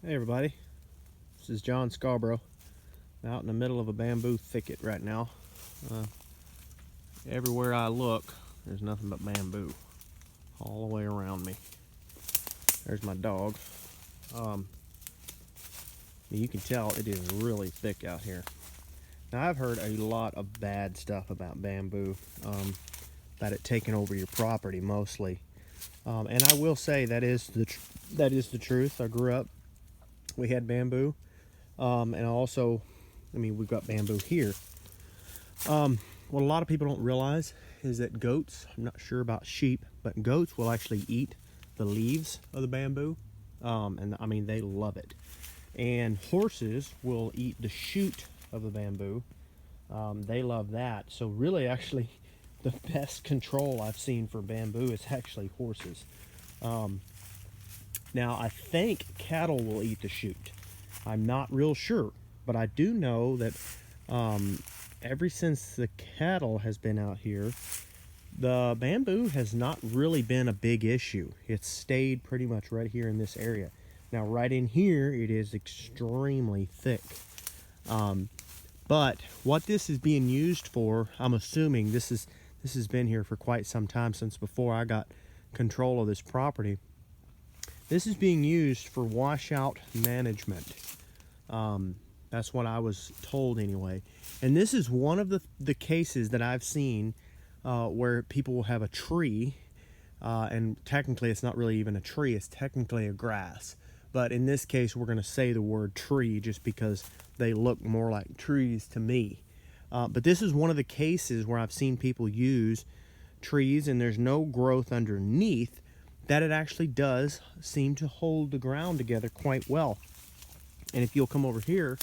Hey everybody, this is John Scarborough. I'm out in the middle of a bamboo thicket right now. Everywhere I look, there's nothing but bamboo all the way around me. There's my dog. You can tell it is really thick out here. Now I've heard a lot of bad stuff about bamboo, about it taking over your property mostly. And I will say that is the truth. I grew up, we had bamboo. And also, we've got bamboo here. What a lot of people don't realize is that goats, I'm not sure about sheep, but goats will actually eat the leaves of the bamboo. And they love it. And horses will eat the shoot of the bamboo. They love that. So really, actually, the best control I've seen for bamboo is actually horses. Now, I think cattle will eat the shoot. I'm not real sure, but I do know that ever since the cattle has been out here, the bamboo has not really been a big issue. It's stayed pretty much right here in this area. Now, right in here, it is extremely thick. But what this is being used for, I'm assuming this has been here for quite some time, since before I got control of this property. This is being used for washout management. That's what I was told anyway. And this is one of the cases that I've seen where people will have a tree, and technically it's not really even a tree, it's technically a grass. But in this case, we're going to say the word tree just because they look more like trees to me. But this is one of the cases where I've seen people use trees and there's no growth underneath, that it actually does seem to hold the ground together quite well. And if you'll come over here,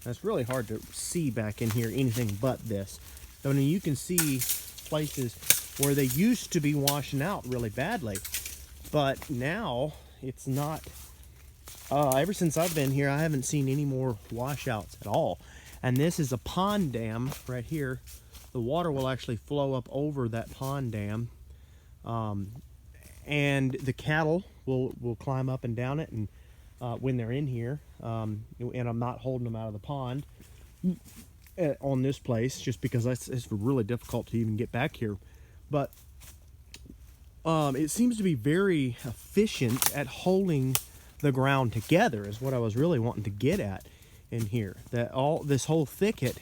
it's really hard to see back in here anything but this. I mean, you can see places where they used to be washing out really badly, but now it's not. Ever since I've been here, I haven't seen any more washouts at all. And this is a pond dam right here. The water will actually flow up over that pond dam. And the cattle will climb up and down it, and when they're in here, and I'm not holding them out of the pond on this place just because it's really difficult to even get back here. But it seems to be very efficient at holding the ground together, is what I was really wanting to get at in here. That this whole thicket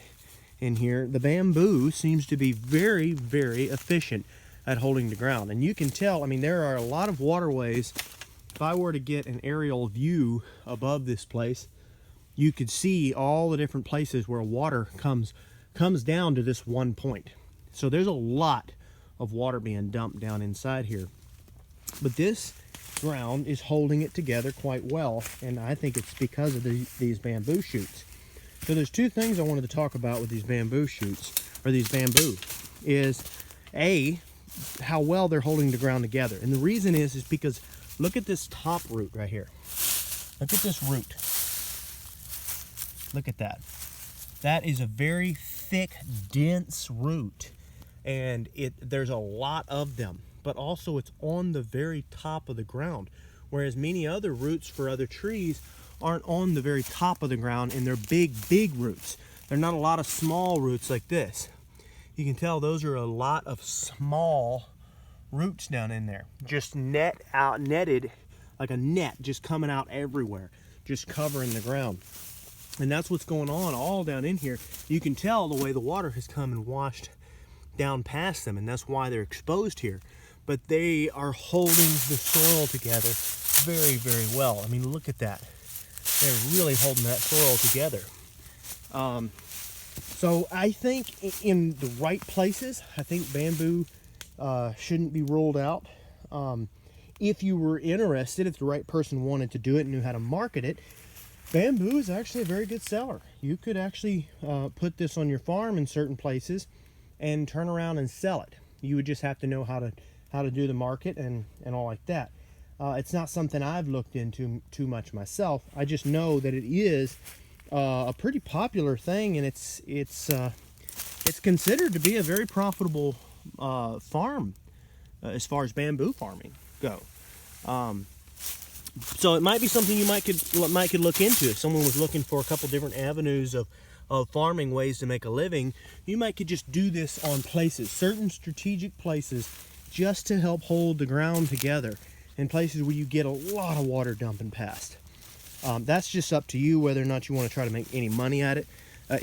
in here, the bamboo seems to be very, very efficient at holding the ground. And you can tell, there are a lot of waterways. If I were to get an aerial view above this place, you could see all the different places where water comes down to this one point. So there's a lot of water being dumped down inside here. But this ground is holding it together quite well, and I think it's because of these bamboo shoots. So there's two things I wanted to talk about with these bamboo shoots, or these bamboo, is A, how well they're holding the ground together. And the reason is because look at this top root right here. Look at this root. Look at that. That is a very thick, dense root, and there's a lot of them, but also it's on the very top of the ground, whereas many other roots for other trees aren't on the very top of the ground, and they're big roots. They're not a lot of small roots like this. You can tell those are a lot of small roots down in there, just netted like a net, just coming out everywhere, just covering the ground. And that's what's going on all down in here. You can tell the way the water has come and washed down past them, and that's why they're exposed here. But they are holding the soil together very, very well. Look at that. They're really holding that soil together. So I think in the right places, I think bamboo shouldn't be ruled out. If you were interested, if the right person wanted to do it and knew how to market it, bamboo is actually a very good seller. You could actually put this on your farm in certain places and turn around and sell it. You would just have to know how to do the market and all like that. It's not something I've looked into too much myself. I just know that it is a pretty popular thing, and it's considered to be a very profitable farm as far as bamboo farming go. So it might be something you might could look into. If someone was looking for a couple different avenues of farming ways to make a living, you might could just do this on places, certain strategic places, just to help hold the ground together in places where you get a lot of water dumping past. That's just up to you whether or not you want to try to make any money at it.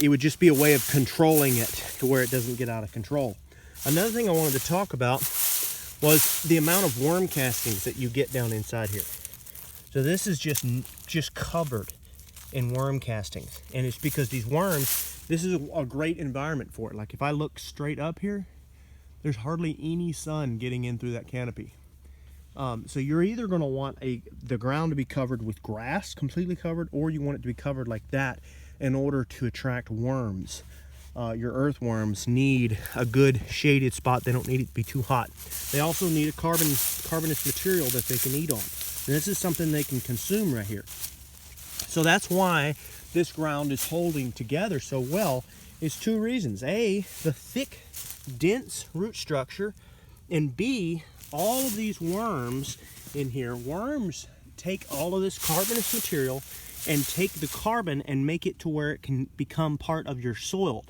It would just be a way of controlling it to where it doesn't get out of control. Another thing I wanted to talk about was the amount of worm castings that you get down inside here. So this is just covered in worm castings, and it's because these worms, this is a great environment for it. Like if I look straight up here, there's hardly any sun getting in through that canopy. So you're either going to want the ground to be covered with grass, completely covered, or you want it to be covered like that in order to attract worms. Your earthworms need a good shaded spot. They don't need it to be too hot. They also need a carbonous material that they can eat on. And this is something they can consume right here. So that's why this ground is holding together so well. It's two reasons. A, the thick, dense root structure, and B, all of these worms in here. Worms take all of this carbonous material and take the carbon and make it to where it can become part of your soil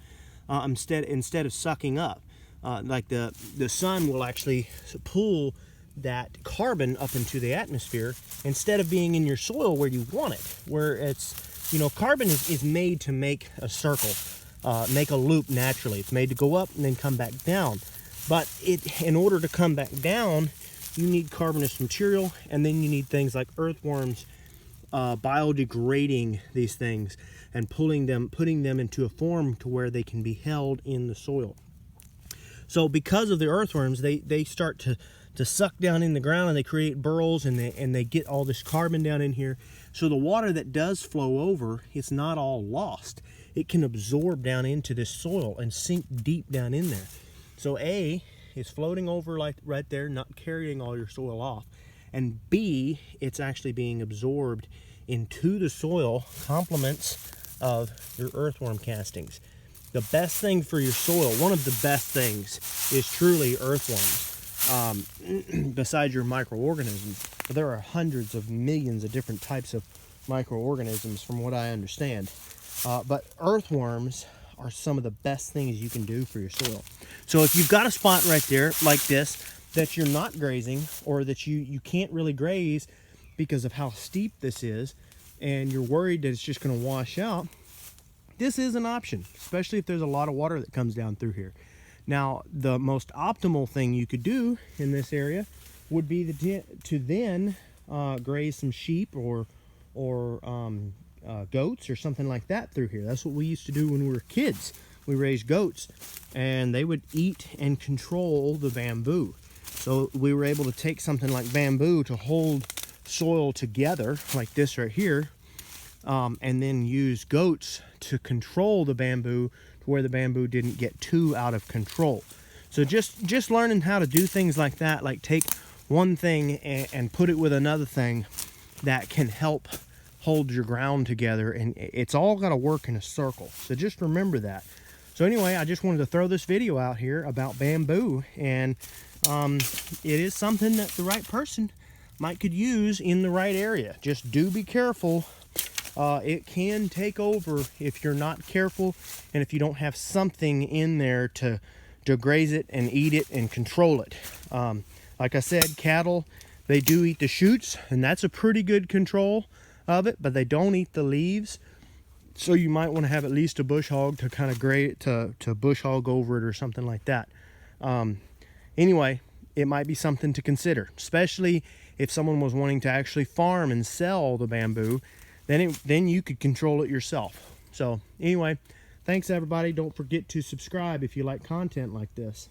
instead of sucking up. Like the sun will actually pull that carbon up into the atmosphere instead of being in your soil where you want it, where it's, carbon is made to make a circle, make a loop naturally. It's made to go up and then come back down. But in order to come back down, you need carbonous material, and then you need things like earthworms biodegrading these things and putting them into a form to where they can be held in the soil. So because of the earthworms, they start to suck down in the ground, and they create burrows, and they get all this carbon down in here. So the water that does flow over, it's not all lost. It can absorb down into this soil and sink deep down in there. So A, it's floating over like right there, not carrying all your soil off. And B, it's actually being absorbed into the soil, complements of your earthworm castings. The best thing for your soil, one of the best things, is truly earthworms. Besides your microorganisms, but there are hundreds of millions of different types of microorganisms from what I understand. But earthworms are some of the best things you can do for your soil. So if you've got a spot right there like this that you're not grazing, or that you can't really graze because of how steep this is, and you're worried that it's just going to wash out, this is an option, especially if there's a lot of water that comes down through here. Now, the most optimal thing you could do in this area would be to then graze some sheep or goats or something like that through here. That's what we used to do when we were kids. We raised goats, and they would eat and control the bamboo. So we were able to take something like bamboo to hold soil together like this right here, and then use goats to control the bamboo to where the bamboo didn't get too out of control. So just learning how to do things like that, like take one thing and put it with another thing that can help hold your ground together, and it's all got to work in a circle. So just remember that. So anyway, I just wanted to throw this video out here about bamboo, and it is something that the right person could use in the right area. Just do be careful. It can take over if you're not careful, and if you don't have something in there to graze it and eat it and control it. Like I said, cattle, they do eat the shoots, and that's a pretty good control of it, but they don't eat the leaves. So you might want to have at least a bush hog to kind of graze it, to bush hog over it or something like that. Anyway, it might be something to consider, especially if someone was wanting to actually farm and sell the bamboo. Then you could control it yourself. So anyway, thanks everybody. Don't forget to subscribe if you like content like this.